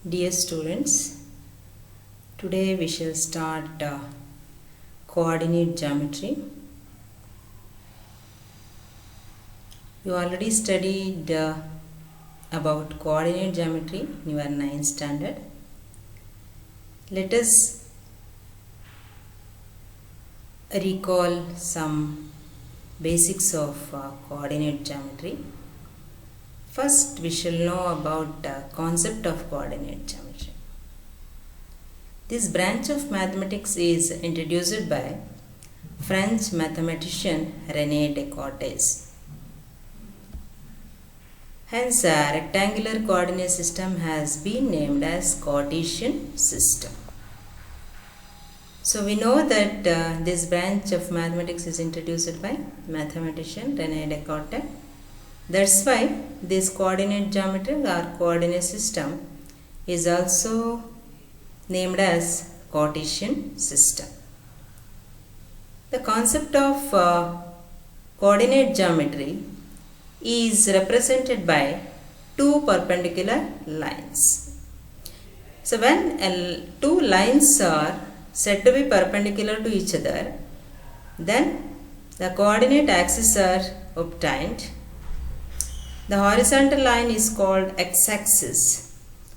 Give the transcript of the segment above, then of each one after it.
Dear students, today we shall start coordinate geometry. You already studied about coordinate geometry in your 9th standard. Let us recall some basics of coordinate geometry. First, we shall know about the concept of coordinate geometry. This branch of mathematics is introduced by French mathematician René Descartes. Hence, a rectangular coordinate system has been named as Cartesian system. So, we know that this branch of mathematics is introduced by mathematician René Descartes. That's why this coordinate geometry or coordinate system is also named as Cartesian system. The concept of coordinate geometry is represented by two perpendicular lines. So when two lines are said to be perpendicular to each other, then the coordinate axes are obtained. The horizontal line is called x-axis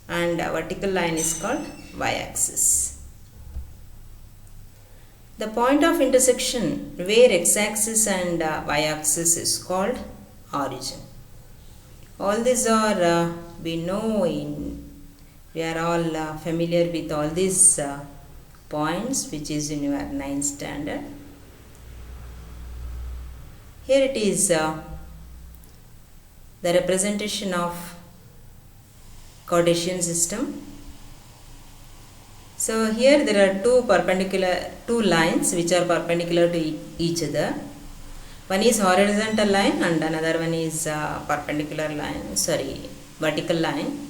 and the vertical line is called y-axis. The point of intersection where x-axis and y-axis is called origin. All these are we are all familiar with all these points which is in your 9th standard. Here it is the representation of Cartesian system. So here there are two lines which are perpendicular to each other. One is horizontal line and another one is vertical line.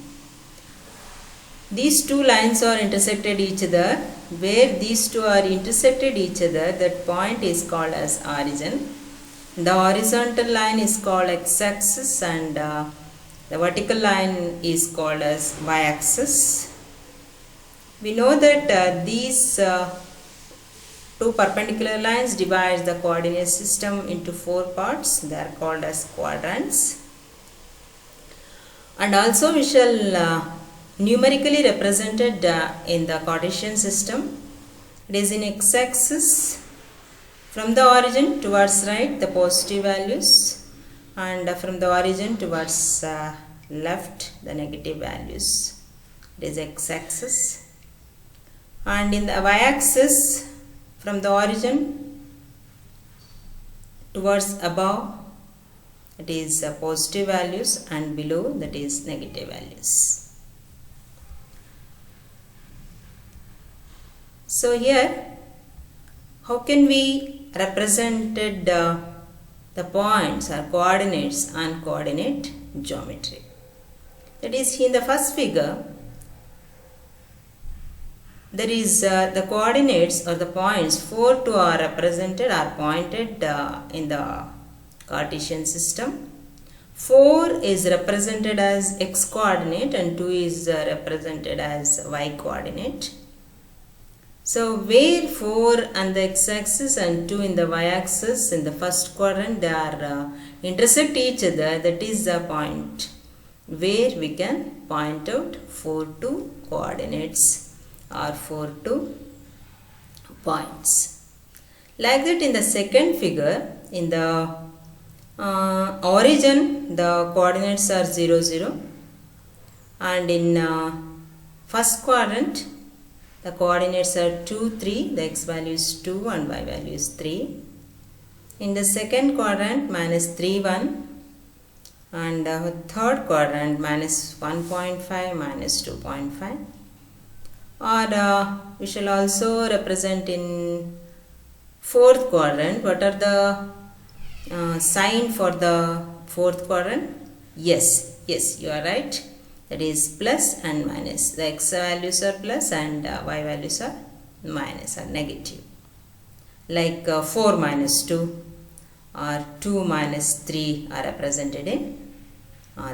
These two lines are intersected each other. Where these two are intersected each other, that point is called as origin. The horizontal line is called x-axis and the vertical line is called as y-axis. We know that these two perpendicular lines divide the coordinate system into four parts. They are called as quadrants. And also we shall numerically represented in the Cartesian system. It is in x-axis. From the origin towards right, the positive values, and from the origin towards left, the negative values. It is x-axis. And in the y-axis, from the origin towards above, it is positive values, and below, that is negative values. So here, how can we represented the points or coordinates on coordinate geometry? That is, in the first figure, there is the coordinates or the points 4, 2 are represented or pointed in the Cartesian system. 4 is represented as x coordinate and 2 is represented as y coordinate. So where 4 on the x-axis and 2 in the y-axis in the first quadrant, they are intersect each other, that is the point where we can point out 4, 2 coordinates or 4, 2 points. Like that, in the second figure, in the origin the coordinates are 0, 0, and in first quadrant the coordinates are 2, 3, the x value is 2 and y value is 3. In the second quadrant, minus 3, 1, and third quadrant, minus 1.5, minus 2.5. Or we shall also represent in fourth quadrant. What are the sign for the fourth quadrant? Yes, you are right. That is plus and minus. The x values are plus and y values are minus or negative. Like 4 minus 2 or 2 minus 3 are represented in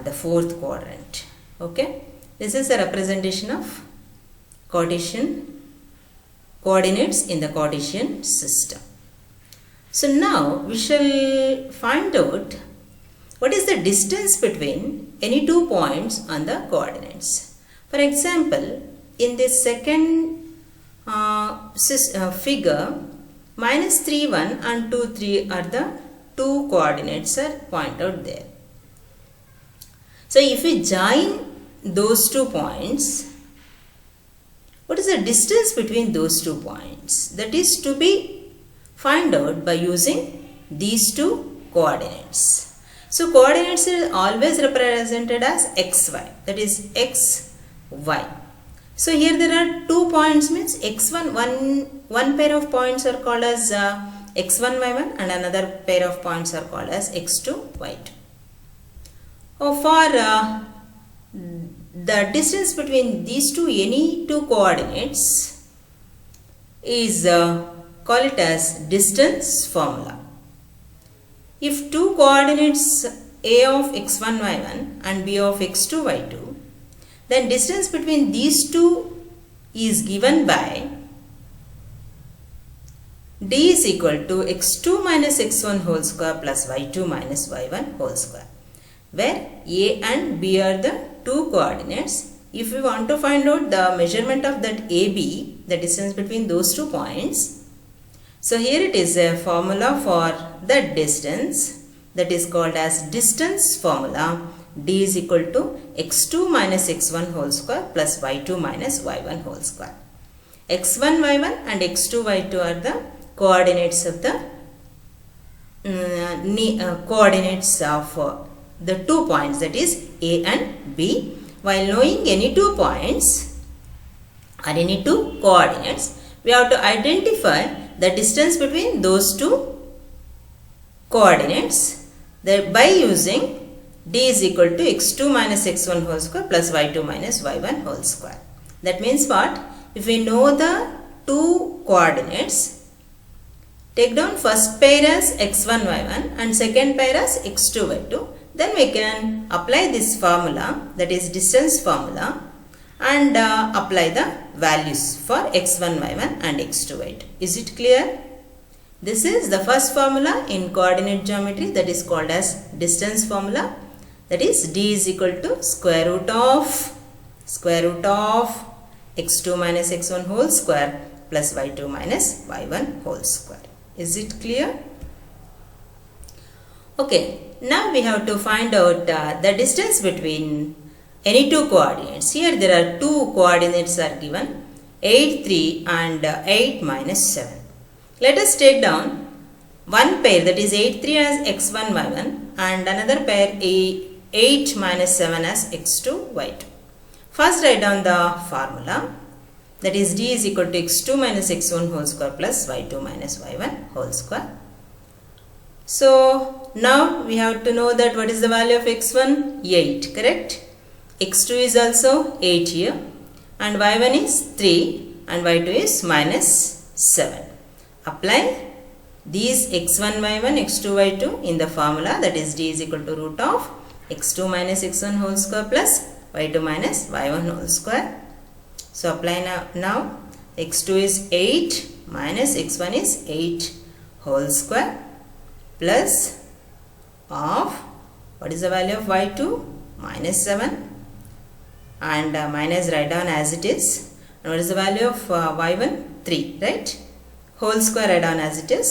the fourth quadrant. Okay. This is a representation of Cartesian coordinates in the Cartesian system. So now we shall find out what is the distance between any two points on the coordinates. For example, in this second figure, -3, 1 and 2, 3 are the two coordinates are pointed out there. So if we join those 2 points, what is the distance between those 2 points? That is to be found out by using these 2 coordinates. So coordinates are always represented as xy, that is x, y. So here there are 2 points, means x1, one pair of points are called as x1, y1 and another pair of points are called as x2, y2. For the distance between these any two coordinates is call it as distance formula. If two coordinates a of x1, y1 and b of x2, y2, then distance between these two is given by d is equal to x2 minus x1 whole square plus y2 minus y1 whole square, where a and b are the two coordinates. If we want to find out the measurement of that AB, the distance between those 2 points, so here it is a formula for that distance, that is called as distance formula. D is equal to x2 minus x1 whole square plus y2 minus y1 whole square. x1, y1 and x2, y2 are the coordinates of the coordinates of the 2 points, that is A and B. While knowing any 2 points or any 2 coordinates, we have to identify the distance between those 2 coordinates by using d is equal to x2 minus x1 whole square plus y2 minus y1 whole square. That means what? If we know the 2 coordinates, take down first pair as x1, y1 and second pair as x2, y2. Then we can apply this formula, that is distance formula, and apply the values for x1, y1 and x2, y2. Is it clear? This is the first formula in coordinate geometry, that is called as distance formula. That is d is equal to square root of x2 minus x1 whole square plus y2 minus y1 whole square. Is it clear? Okay, now we have to find out the distance between any 2 coordinates. Here there are 2 coordinates are given, 8, 3 and 8 minus 7. Let us take down one pair, that is 8, 3 as x1, y1 and another pair 8 minus 7 as x2, y2. First write down the formula, that is d is equal to x2 minus x1 whole square plus y2 minus y1 whole square. So now we have to know that what is the value of x1? 8, correct? x2 is also 8 here and y1 is 3 and y2 is minus 7. Apply these x1, y1, x2, y2 in the formula, that is d is equal to root of x2 minus x1 whole square plus y2 minus y1 whole square. So apply now x2 is 8 minus x1 is 8 whole square plus of, what is the value of y2? Minus 7 and minus write down as it is. And what is the value of y1? 3, right? Whole square write down as it is.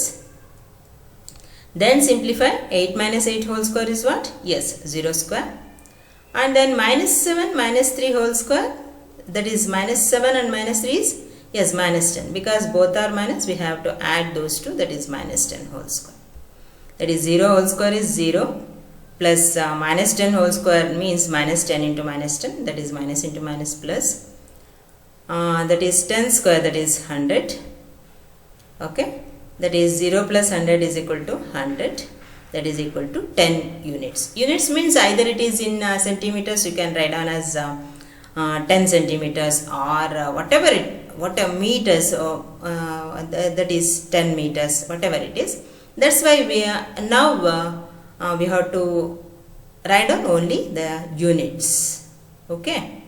Then simplify, 8 minus 8 whole square is what? Yes, 0 square. And then minus 7 minus 3 whole square, that is minus 7 and minus 3 is, yes, minus 10. Because both are minus, we have to add those two, that is minus 10 whole square. That is 0 whole square is 0 plus minus 10 whole square means minus 10 into minus 10, that is minus into minus plus. That is 10 square, that is 100. Okay. That is 0 plus 100 is equal to 100, that is equal to 10 units. Units means either it is in centimeters, you can write down as 10 centimeters or whatever meters, that is 10 meters, whatever it is. That's why we now we have to write down only the units. Okay.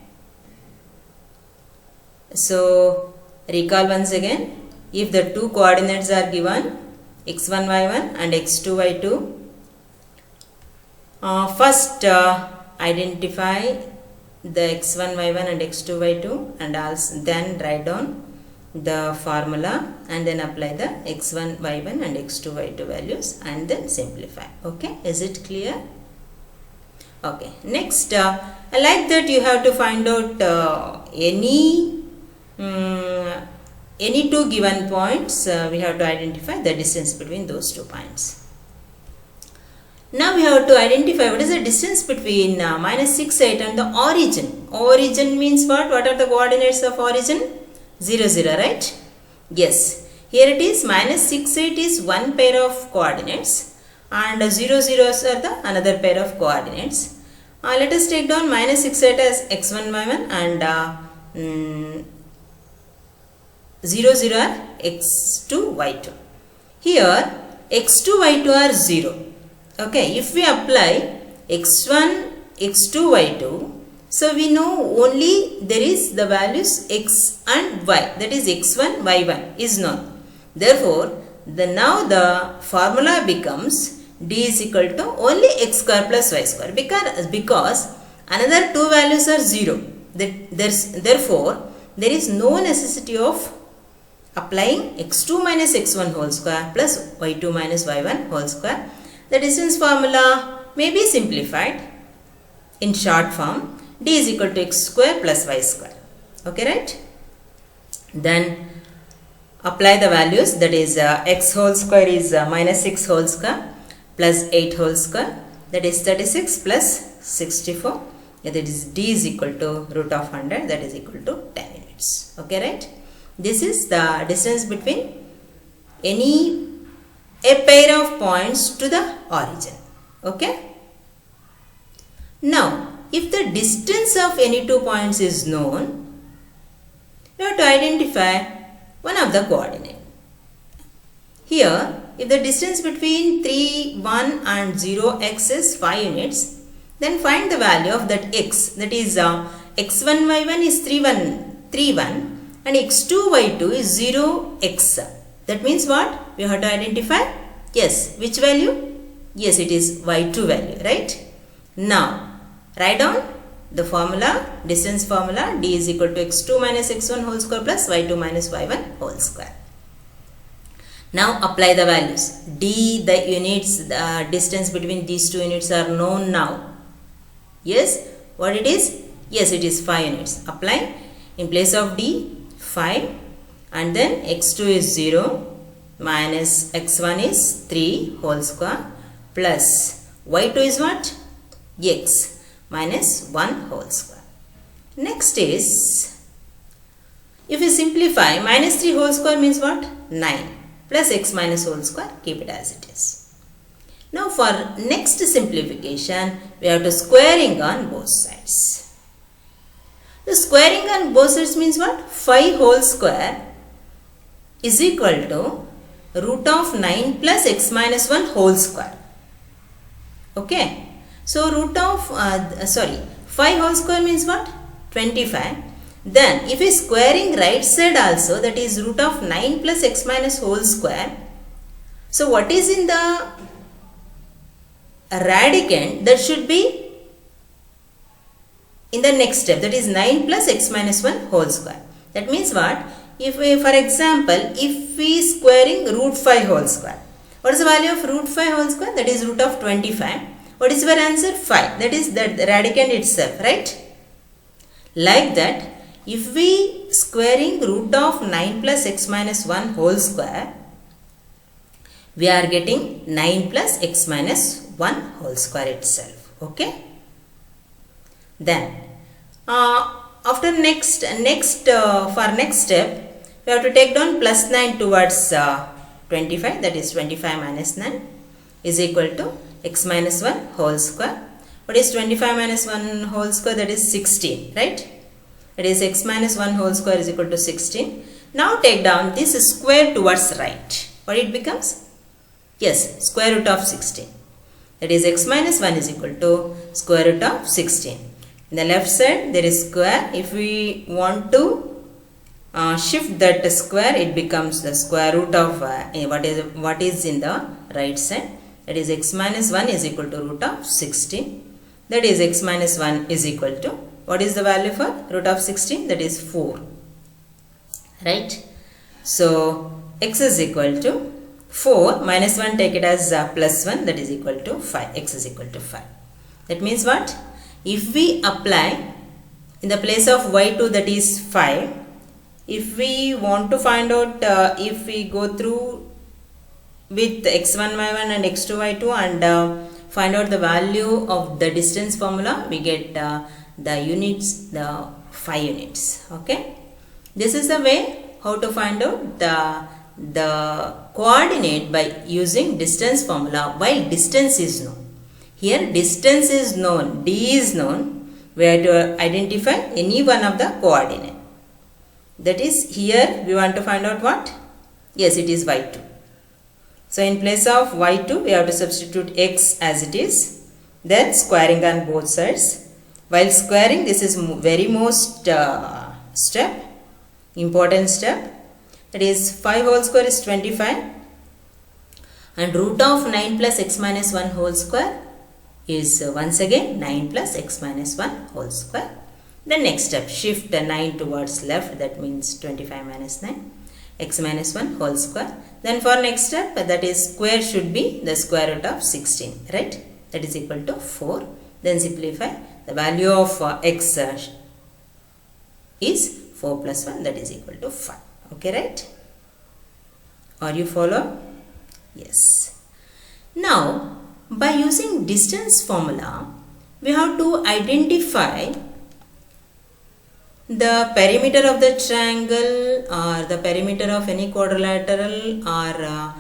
So recall once again, if the two coordinates are given x1 y1 and x2 y2, first identify the x1 y1 and x2 y2 and also then write down the formula and then apply the x1 y1 and x2 y2 values and then simplify. Okay, is it clear? Okay, next like that you have to find out any two given points. We have to identify the distance between those 2 points. Now we have to identify what is the distance between minus 6, 8 and the origin. Origin means what? What are the coordinates of origin? 0, 0, right? Yes. Here it is minus 6, 8 is one pair of coordinates and 0, 0 are the another pair of coordinates. Let us take down minus 6, 8 as x1, y1 and 0, 0 are x2, y2. Here x2, y2 are 0. Okay, if we apply x1, x2, y2, so we know only there is the values x and y, that is x1, y1 is known. Therefore, now the formula becomes d is equal to only x square plus y square because another two values are 0. Therefore, there is no necessity of applying x2 minus x1 whole square plus y2 minus y1 whole square. The distance formula may be simplified in short form, d is equal to x square plus y square. Okay, right? Then apply the values, that is x whole square is minus 6 whole square plus 8 whole square, that is 36 plus 64. That is d is equal to root of 100, that is equal to 10 units. Okay, right? This is the distance between a pair of points to the origin. Okay. Now, if the distance of any 2 points is known, you have to identify one of the coordinate. Here, if the distance between 3, 1 and 0 x is 5 units, then find the value of that x, that is x1, y1 is 3, 1 and x2, y2 is 0 x. That means what? We have to identify, yes, which value? Yes, it is y2 value, right? Now, write down the formula, distance formula, d is equal to x2 minus x1 whole square plus y2 minus y1 whole square. Now, apply the values. D, the units, the distance between these two units are known now. Yes, what it is? Yes, it is 5 units. Apply in place of d, 5. And then x2 is 0 minus x1 is 3 whole square plus y2 is what? X minus 1 whole square. Next is, if you simplify, minus 3 whole square means what? 9 plus x minus whole square, keep it as it is. Now for next simplification, we have to squaring on both sides. The squaring on both sides means what? 5 whole square is equal to root of 9 plus x minus 1 whole square. Okay. So root of, 5 whole square means what? 25. Then if we squaring right side also, that is root of 9 plus x minus whole square. So what is in the radicand? That should be in the next step, that is 9 plus x minus 1 whole square. That means what? If we, for example, if we squaring root 5 whole square, what is the value of root 5 whole square? That is root of 25. What is your answer? 5. That is the radicand itself, right? Like that, if we squaring root of 9 plus x minus 1 whole square, we are getting 9 plus x minus 1 whole square itself. Okay? Then, after next step, we have to take down plus 9 towards 25, that is 25 minus 9 is equal to x minus 1 whole square. What is 25 minus 1 whole square? That is 16, right? That is x minus 1 whole square is equal to 16. Now take down this square towards right. What it becomes? Yes, square root of 16. That is x minus 1 is equal to square root of 16. In the left side there is square. If we want to shift that square, it becomes the square root of what is in the right side. That is x minus 1 is equal to root of 16. That is x minus 1 is equal to, what is the value for root of 16? That is 4. Right? So x is equal to 4 minus 1, take it as plus 1, that is equal to 5. X is equal to 5. That means what? If we apply in the place of y2, that is 5, if we want to find out, if we go through with x1 y1 and x2 y2 and find out the value of the distance formula, we get the units, the 5 units. Okay, this is the way how to find out the coordinate by using distance formula while distance is known. Here distance is known, d is known, we have to identify any one of the coordinate. That is, here we want to find out what? Yes, it is y2. So in place of y2, we have to substitute x as it is, then squaring on both sides. While squaring, this is very most important step. That is 5 whole square is 25, and root of 9 plus x minus 1 whole square is once again 9 plus x minus 1 whole square. The next step, shift the 9 towards left, that means 25 minus 9, x minus 1 whole square. Then for next step, that is square should be the square root of 16, right? That is equal to 4. Then simplify, the value of x is 4 plus 1, that is equal to 5. Okay, right? Are you follow? Yes. Now, by using distance formula, we have to identify the perimeter of the triangle or the perimeter of any quadrilateral or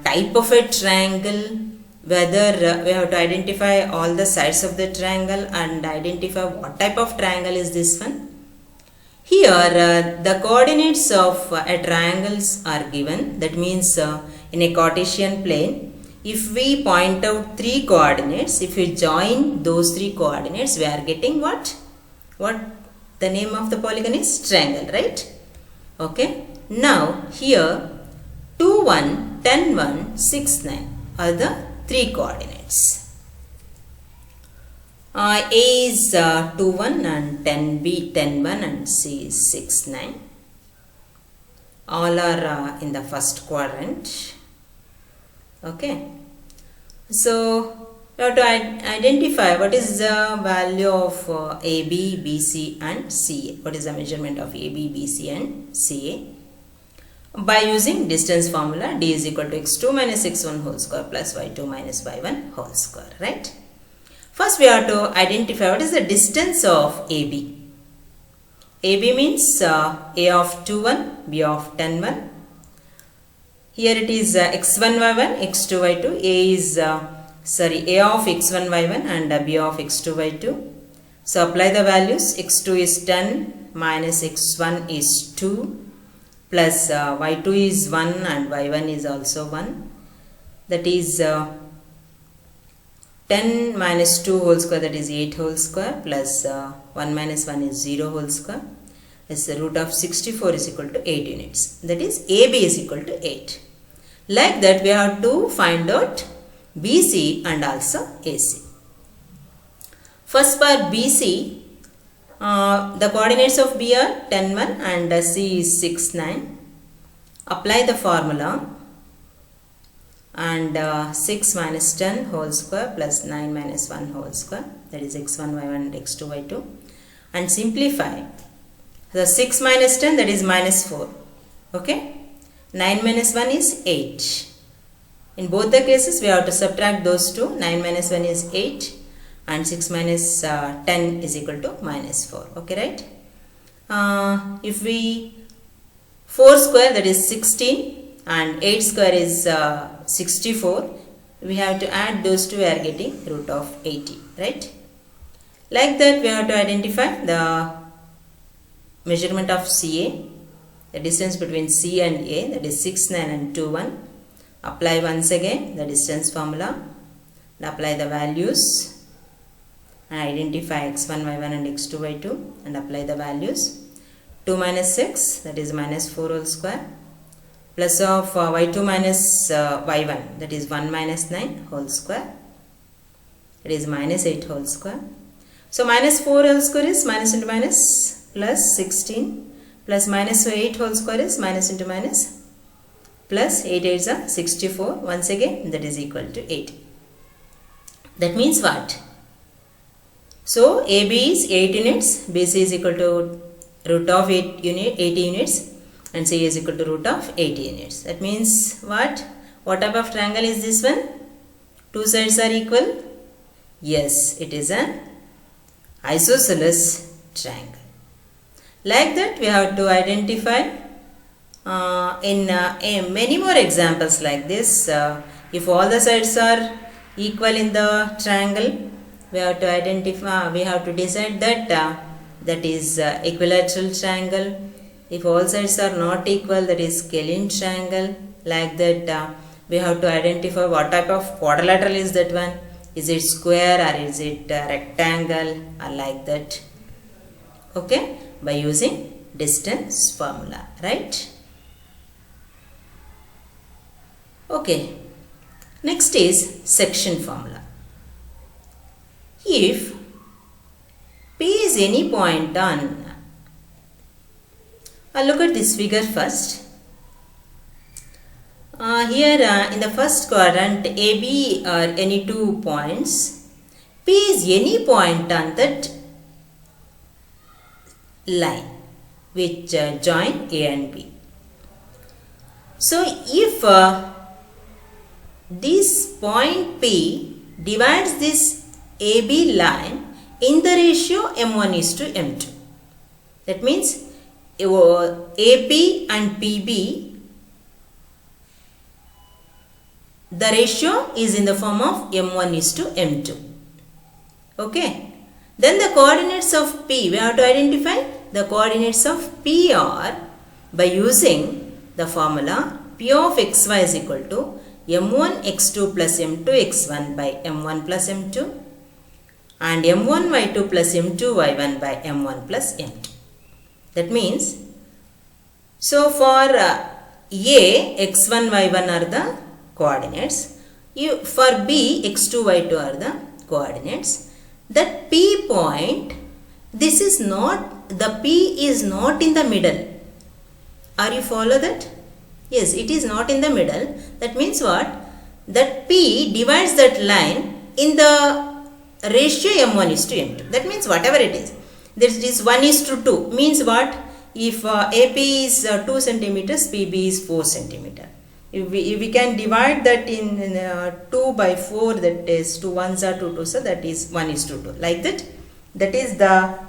type of a triangle, whether we have to identify all the sides of the triangle and identify what type of triangle is this one. Here the coordinates of a triangles are given. That means in a Cartesian plane, if we point out 3 coordinates, if we join those 3 coordinates, we are getting what? What the name of the polygon is? Triangle, right? Okay. Now here 2, 1, 10, 1, 6, 9 are the 3 coordinates. A is 2, 1 and 10, B 10, 1 and C is 6, 9. All are in the first quadrant. Okay. So we have to identify what is the value of AB, BC and CA. What is the measurement of AB, BC and CA? By using distance formula, d is equal to x2 minus x1 whole square plus y2 minus y1 whole square, right? First we have to identify what is the distance of AB. AB means A of 2, 1, B of 10, 1. Here it is x1, y1, x2, y2. A is, A of x1, y1 and B of x2, y2. So apply the values. x2 is 10 minus x1 is 2 plus y2 is 1 and y1 is also 1. That is 10 minus 2 whole square, that is 8 whole square, plus 1 minus 1 is 0 whole square. Is the root of 64 is equal to 8 units. That is AB is equal to 8. Like that we have to find out BC and also AC. First for BC, the coordinates of B are 10, 1 and C is 6, 9. Apply the formula. And 6 minus 10 whole square plus 9 minus 1 whole square, that is x1, y1 and x2, y2, and simplify. The 6 minus 10, that is minus 4. Okay, 9 minus 1 is 8. In both the cases we have to subtract those two. 9 minus 1 is 8 and 6 minus 10 is equal to minus 4. Okay, right? If we 4 square, that is 16, and 8 square is 64. We have to add those two, we are getting root of 80, right? Like that we have to identify the measurement of CA, the distance between C and A, that is 6, 9 and 2, 1. Apply once again the distance formula and apply the values and identify x1, y1 and x2, y2 and apply the values. 2 minus 6, that is minus 4 whole square, plus of y2 minus y1, that is 1 minus 9 whole square, it is minus 8 whole square. So minus 4 whole square is minus into minus plus 16, plus minus 8 whole square is minus into minus plus 8 8s are 64. Once again, that is equal to 8. That means what? So AB is 8 units, BC is equal to root of 80 units, and C is equal to root of 80 units. That means what? What type of triangle is this one? Two sides are equal? Yes, it is an isosceles triangle. Like that, we have to identify in many more examples like this. If all the sides are equal in the triangle, we have to identify, we have to decide that that is equilateral triangle. If all sides are not equal, that is scalene triangle. Like that, we have to identify what type of quadrilateral is that one. Is it square or is it rectangle or like that? Okay, by using distance formula, right? Okay, next is section formula. If P is any point on, look at this figure first. Here in the first quadrant, AB are any 2 points. P is any point on that line which join A and B. So if this point P divides this AB line in the ratio M1 is to M2. That means AP and PB, the ratio is in the form of M1 is to M2. Okay. Then the coordinates of P, we have to identify the coordinates of P are by using the formula P of xy is equal to M1 x2 plus M2 x1 by M1 plus M2 and M1 y2 plus M2 y1 by M1 plus M2. That means, so for A, x1 y1 are the coordinates. For B, x2 y2 are the coordinates. That P point, this is not, the P is not in the middle. Are you follow that? Yes, it is not in the middle. That means what? That P divides that line in the ratio M1 is to M2. That means whatever it is. This is 1 is to 2. Means what? If AP is 2 centimeters, PB is 4 centimeter. If we can divide that in 2 by 4, that is 2 ones are 2 2s, so that is 1 is to 2. Like that. That is the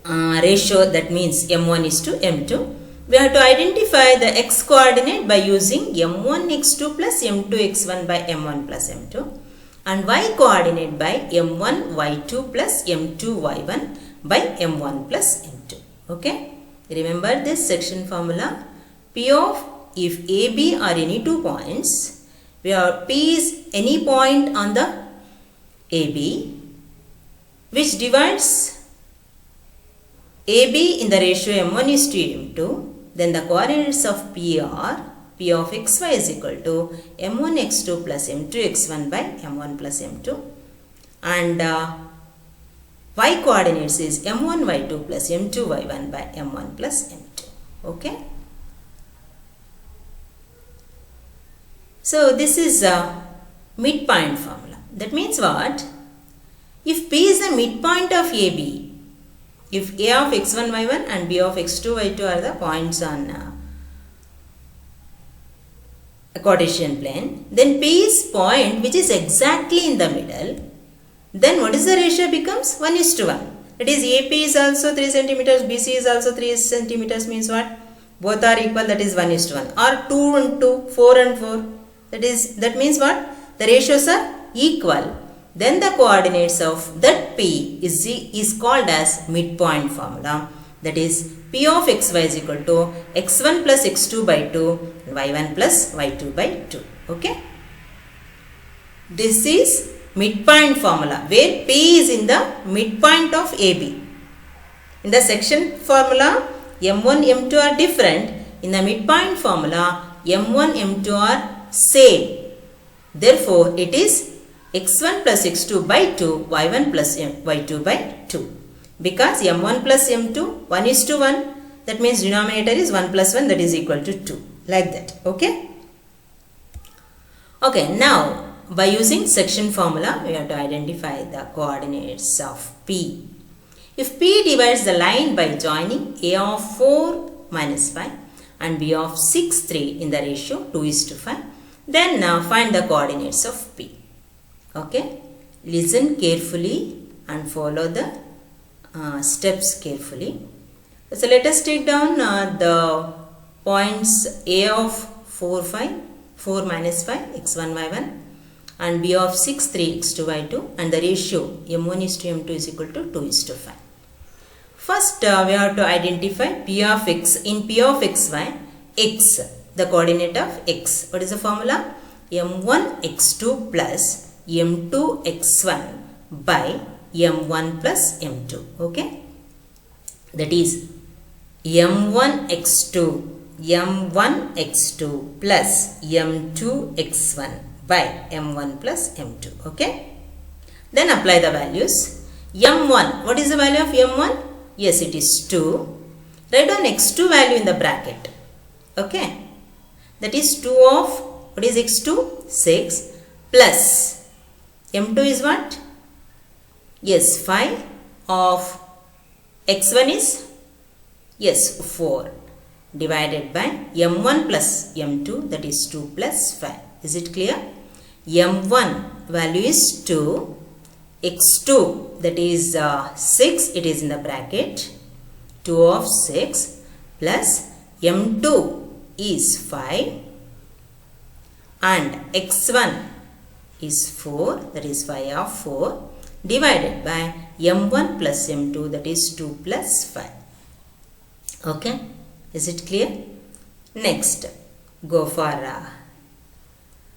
ratio, that means M1 is to M2. We have to identify the x coordinate by using M1 x2 plus M2 x1 by M1 plus M2 and y coordinate by M1 y2 plus M2 y1 by M1 plus M2. Okay. Remember this section formula. P of, if AB are any 2 points, where P is any point on the AB which divides AB in the ratio M1 is to M2, then the coordinates of P are P of xy is equal to M1 x2 plus M2 x1 by M1 plus M2 and y coordinates is M1 y2 plus M2 y1 by M1 plus M2. Okay. So this is a midpoint formula. That means what? If P is the midpoint of AB, if A of x1 y1 and B of x2 y2 are the points on a Cartesian plane, then P is point which is exactly in the middle, then what is the ratio becomes? 1 is to 1. That is AP is also 3 centimeters, BC is also 3 centimeters, means what? Both are equal, that is 1 is to 1. Or 2 and 2, 4 and 4. That means what? The ratios are equal. Then the coordinates of that P is called as midpoint formula. That is P of xy is equal to x1 plus x2 by 2 and y1 plus y2 by 2. Okay. This is midpoint formula where P is in the midpoint of AB. In the section formula, M1, M2 are different. In the midpoint formula, M1, M2 are same. Therefore, it is x1 plus x2 by 2, y1 plus y2 by 2. Because M1 plus M2, 1 is to 1. That means denominator is 1 plus 1, that is equal to 2. Like that. Okay. Okay, now by using section formula, we have to identify the coordinates of P. If P divides the line by joining A of 4 minus 5 and B of 6, 3 in the ratio 2 is to 5, then now find the coordinates of P. Okay, listen carefully and follow the steps carefully. So let us take down the points A of 4 minus 5 x1 y1 and B of 6 3 x2 y2 and the ratio m1 is to m2 is equal to 2 is to 5. First we have to identify P of x. In P of xy, x, the coordinate of x. What is the formula? m1 x2 plus m2 x1 by m1 plus m2. Okay, that is m1 x2 plus m2 x1 by m1 plus m2. Okay, then apply the values. m1, what is the value of m1? Yes, it is 2. Write down x2 value in the bracket. Okay, that is 2 of, what is x2? 6 plus m2 is what? Yes, 5 of x1 is, yes, 4 divided by m1 plus m2, that is 2 plus 5. Is it clear? m1 value is 2, x2 that is 6, it is in the bracket, 2 of 6 plus m2 is 5 and x1 is 4, that is 5 of 4 divided by m1 plus m2, that is 2 plus 5. Okay, is it clear? Next, go for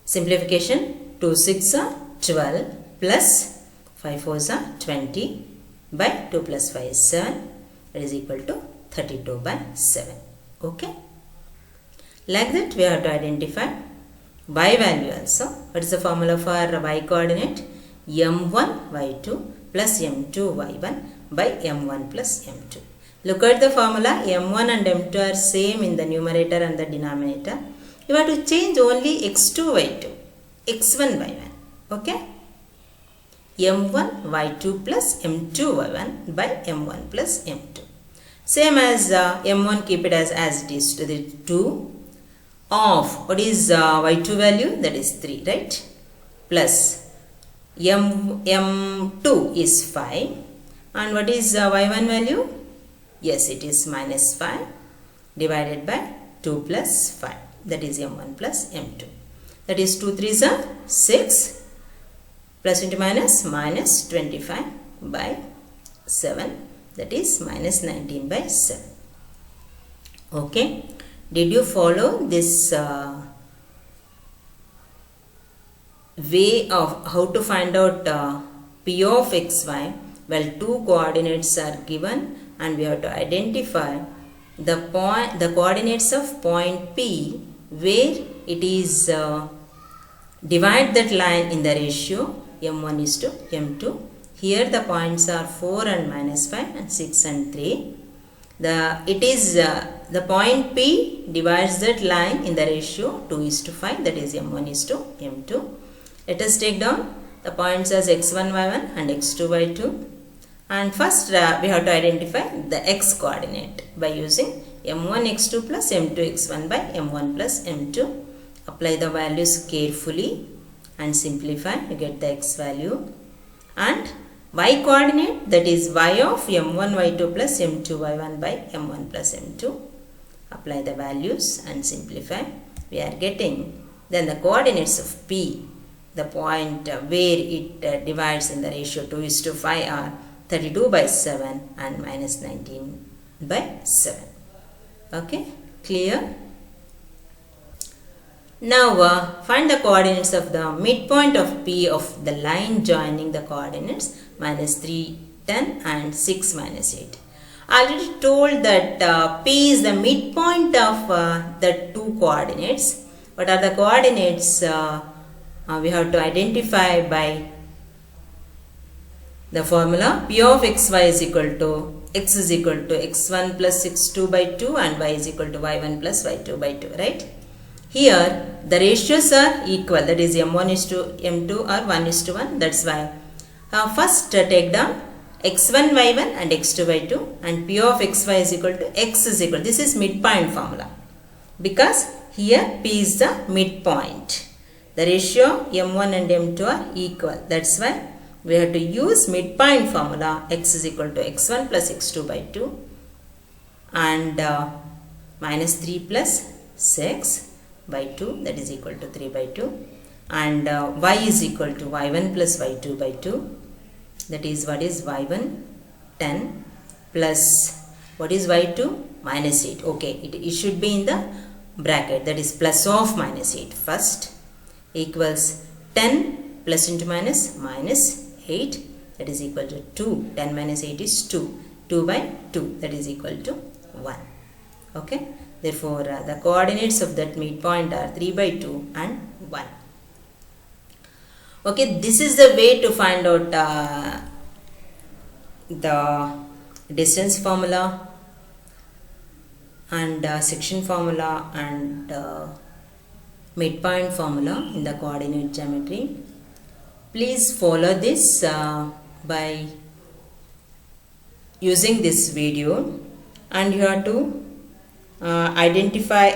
simplification. 2 6 are 12 plus 5 4s are 20 by 2 plus 5 is 7, that is equal to 32 by 7. Okay, like that we have to identify y value also. What is the formula for y coordinate? m1 y2 plus m2 y1 by m1 plus m2. Look at the formula. m1 and m2 are same in the numerator and the denominator. You have to change only x2 y2, x1 y1. Okay, m1 y2 plus m2 y1 by m1 plus m2. Same as m1, keep it as it is, to the 2 of, what is y2 value? That is 3, right? Plus m2 is 5 and what is y1 value? Yes, it is minus 5 divided by 2 plus 5, that is m1 plus m2. That is 2 3s are 6 plus into minus 25 by 7, that is minus 19 by 7. Okay, did you follow this way of how to find out P of xy? Well, two coordinates are given and we have to identify the coordinates of point P where it is divide that line in the ratio m1 is to m2. Here the points are 4 and minus 5 and 6 and 3. The point P divides that line in the ratio 2 is to 5, that is m1 is to m2. Let us take down the points as x1 y1 and x2 y2. And first we have to identify the x coordinate by using m1 x2 plus m2 x1 by m1 plus m2. Apply the values carefully and simplify. You get the x value. And y coordinate, that is y of m1 y2 plus m2 y1 by m1 plus m2. Apply the values and simplify. We are getting then the coordinates of P, the point where it divides in the ratio 2 is to 5 are 32 by 7 and minus 19 by 7. Okay, clear? Now find the coordinates of the midpoint of P of the line joining the coordinates minus 3, 10 and 6 minus 8. I already told that P is the midpoint of the two coordinates. What are the coordinates? We have to identify by the formula P of xy is equal to x is equal to x1 plus x2 by 2 and y is equal to y1 plus y2 by 2, right? Here the ratios are equal, that is m1 is to m2 or 1 is to 1. That's why first take down x1 y1 and x2 by 2 and P of xy is equal to x is equal. This is midpoint formula because here P is the midpoint. The ratio m1 and m2 are equal. That's why we have to use midpoint formula. X is equal to x1 plus x2 by 2 and minus 3 plus 6 by 2, that is equal to 3 by 2, and y is equal to y1 plus y2 by 2, that is what is y1 10 plus what is y2 minus 8. Okay, it should be in the bracket, that is plus of minus 8 first, equals 10 plus into minus 8, that is equal to 2. 10 minus 8 is 2. 2 by 2, that is equal to 1. Okay. Therefore, the coordinates of that midpoint are 3 by 2 and 1. Okay, this is the way to find out the distance formula and section formula and midpoint formula in the coordinate geometry. Please follow this by using this video, and you have to identify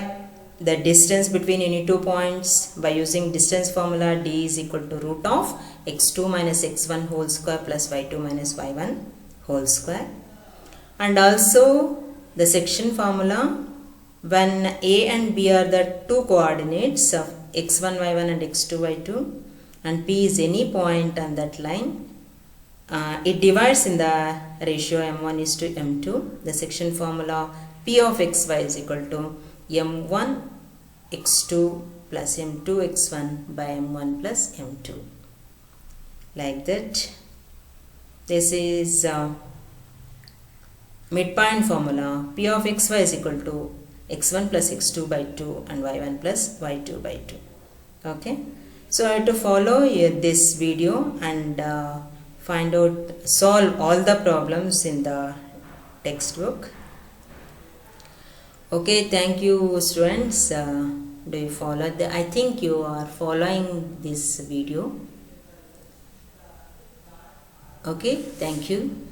the distance between any two points by using distance formula. D is equal to root of x2 minus x1 whole square plus y2 minus y1 whole square. And also the section formula, when A and B are the two coordinates of x1 y1 and x2 y2 and P is any point on that line, it divides in the ratio m1 is to m2. The section formula P of xy is equal to m1 x2 plus m2 x1 by m1 plus m2. Like that. This is midpoint formula. P of xy is equal to x1 plus x2 by 2 and y1 plus y2 by 2. Okay. So I have to follow this video and solve all the problems in the textbook. Okay, thank you students. Do you follow I think you are following this video. Okay, thank you.